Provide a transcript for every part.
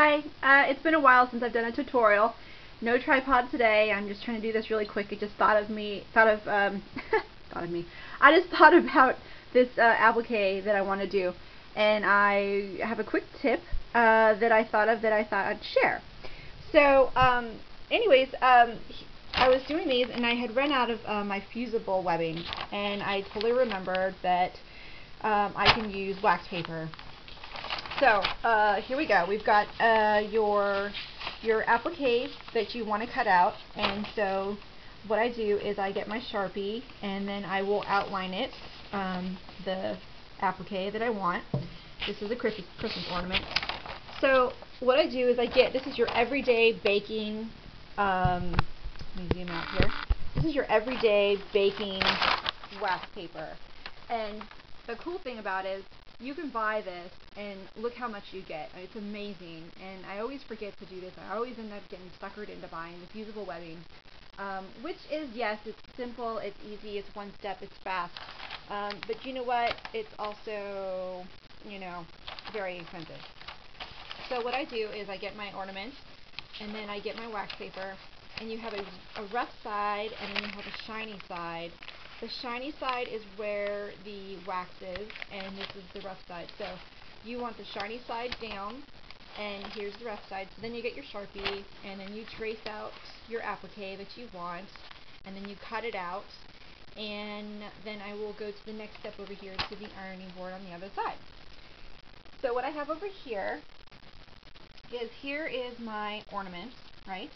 Hi, it's been a while since I've done a tutorial. No tripod today. I'm just trying to do this really quick. It just thought of me. I just thought about this applique that I want to do, and I have a quick tip that I thought of that I thought I'd share. So, anyways, I was doing these, and I had run out of my fusible webbing, and I totally remembered that I can use wax paper. So here we go. We've got your applique that you want to cut out, and so what I do is I get my Sharpie and then I will outline it, the applique that I want. This is a Christmas ornament. So what I do is this is your everyday baking. Let me zoom out here. This is your everyday baking wax paper, and the cool thing about it is you can buy this and look how much you get. It's amazing, and I always forget to do this. I always end up getting suckered into buying the fusible webbing, which is, yes, it's simple, it's easy, it's one step, it's fast, but you know what, it's also, very expensive. So what I do is I get my ornaments, and then I get my wax paper, and you have a rough side, and then you have a shiny side. The shiny side is where the wax is, and this is the rough side. So you want the shiny side down, and here's the rough side. So then you get your Sharpie, and then you trace out your applique that you want, and then you cut it out, and then I will go to the next step over here to the ironing board on the other side. So what I have over here is my ornament, right?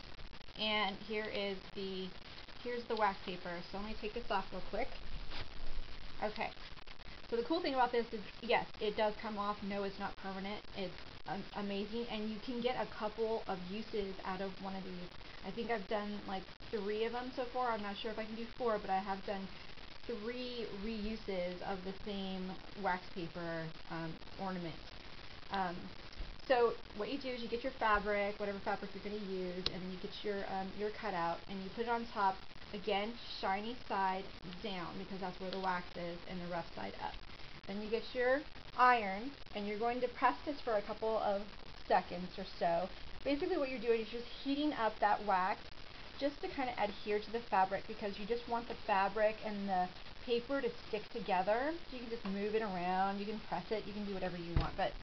And here's the wax paper. So let me take this off real quick. Okay. So the cool thing about this is, yes, it does come off. No, it's not permanent. It's amazing, and you can get a couple of uses out of one of these. I think I've done like 3 of them so far. I'm not sure if I can do 4, but I have done 3 reuses of the same wax paper ornament. So what you do is you get your fabric, whatever fabric you're going to use, and then you get your cutout, and you put it on top. Again, shiny side down, because that's where the wax is, and the rough side up. Then you get your iron, and you're going to press this for a couple of seconds or so. Basically what you're doing is just heating up that wax just to kind of adhere to the fabric, because you just want the fabric and the paper to stick together. So you can just move it around, you can press it, you can do whatever you want. But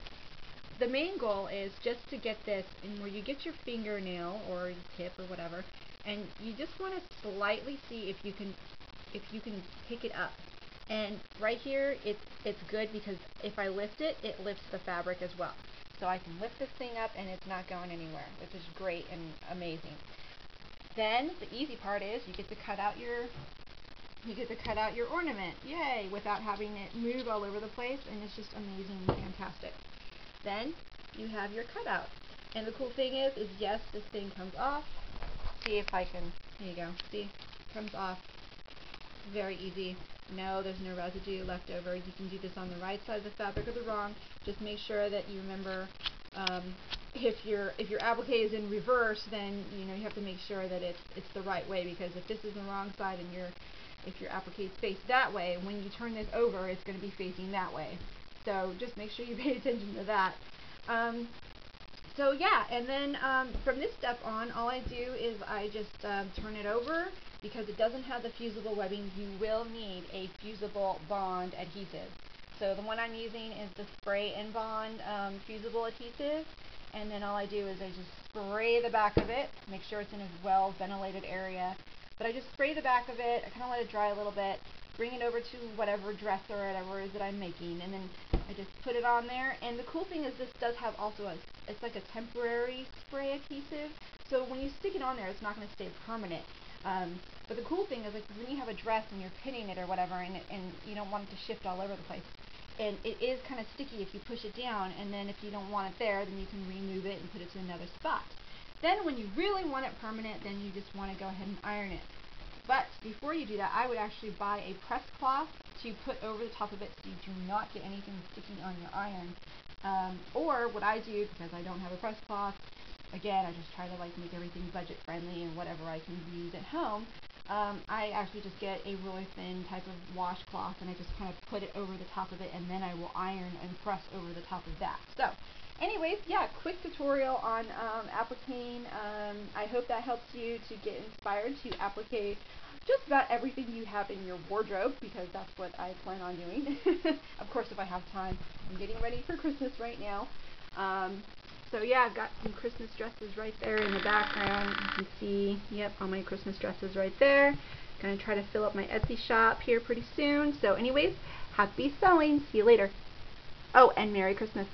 the main goal is just to get this in where you get your fingernail or your tip or whatever, and you just want to slightly see if you can pick it up. And right here, it's good, because if I lift it, it lifts the fabric as well. So I can lift this thing up and it's not going anywhere, which is great and amazing. Then the easy part is you get to cut out your ornament, yay, without having it move all over the place, and it's just amazing and fantastic. Then you have your cutout, and the cool thing is yes, this thing comes off. See if I can, here you go, see, comes off very easy. No, there's no residue left over. You can do this on the right side of the fabric or the wrong. Just make sure that you remember, if your applique is in reverse, then you have to make sure that it's the right way, because if this is the wrong side and if your applique is faced that way, when you turn this over, it's going to be facing that way. So just make sure you pay attention to that. So yeah, and then from this step on, all I do is I just turn it over. Because it doesn't have the fusible webbing, you will need a Fusible Bond adhesive. So the one I'm using is the Spay N Bond fusible adhesive, and then all I do is I just spray the back of it, make sure it's in a well ventilated area. But I just spray the back of it, I kind of let it dry a little bit, bring it over to whatever dresser or whatever it is that I'm making, and then I just put it on there. And the cool thing is this does have also it's like a temporary spray adhesive, so when you stick it on there, it's not going to stay permanent. But the cool thing is, like, when you have a dress and you're pinning it or whatever, and you don't want it to shift all over the place, and it is kind of sticky if you push it down, and then if you don't want it there, then you can remove it and put it to another spot. Then when you really want it permanent, then you just want to go ahead and iron it. But before you do that, I would actually buy a press cloth to put over the top of it, so you do not get anything sticky on your iron. Or what I do, because I don't have a press cloth, again, I just try to make everything budget friendly and whatever I can use at home. I actually just get a really thin type of washcloth, and I just kind of put it over the top of it, and then I will iron and press over the top of that. So anyways, yeah, quick tutorial on appliquing. I hope that helps you to get inspired to applique just about everything you have in your wardrobe, because that's what I plan on doing. Of course, if I have time. I'm getting ready for Christmas right now. So yeah, I've got some Christmas dresses right there in the background. You can see, yep, all my Christmas dresses right there. Gonna try to fill up my Etsy shop here pretty soon. So anyways, happy sewing. See you later. Oh, and Merry Christmas.